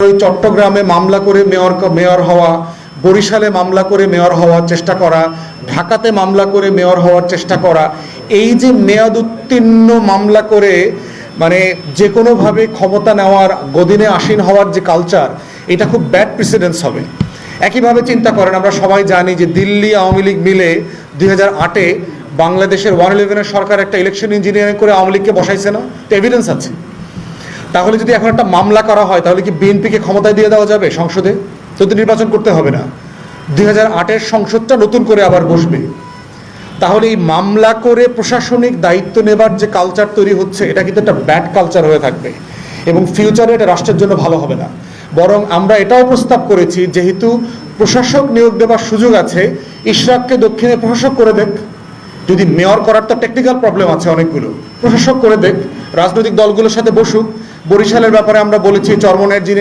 ওই চট্টগ্রামে মামলা করে মেয়র হওয়া, বরিশালে মামলা করে মেয়র হওয়ার চেষ্টা করা, ঢাকাতে মামলা করে মেয়র হওয়ার চেষ্টা করা, এই যে মেয়াদ উত্তীর্ণ মামলা করে মানে যে কোনোভাবে ক্ষমতা নেওয়ার গদিনে আসীন হওয়ার যে কালচার, এটা খুব ব্যাড প্রেসিডেন্স হবে। একইভাবে চিন্তা করেন, আমরা সবাই জানি যে দিল্লি আওয়ামী লীগ মিলে 2008-এ বাংলাদেশের 111-এর সরকার একটা ইলেকশন ইঞ্জিনিয়ারিং করে আওয়ামী লীগকে বসাইছে না? তো এভিডেন্স আছে। তাহলে যদি এখন একটা মামলা করা হয়, তাহলে কি বিএনপিকে ক্ষমতায় দিয়ে দেওয়া যাবে সংসদে? তো নির্বাচন করতে হবে না, 2008-এর সংসদটা নতুন করে আবার বসবে। তাহলে এই মামলা করে প্রশাসনিক দায়িত্ব নেবার যে কালচার তৈরি হচ্ছে, এটা কিন্তু একটা ব্যাড কালচার হয়ে থাকবে এবং ফিউচারে এটা রাষ্ট্রের জন্য ভালো হবে না। বরং আমরা এটাও প্রস্তাব করেছি, যেহেতু প্রশাসক নিয়োগ দেওয়ার সুযোগ আছে, ইশরাককে দক্ষিণে প্রশাসক করে দেখ। যদি মেয়র করার তো টেকনিক্যাল প্রবলেম আছে অনেকগুলো, প্রশাসক করে দেখ, রাজনৈতিক দলগুলোর সাথে বসুক। বরিশালের ব্যাপারে আমরা বলেছি, চরমনের যিনি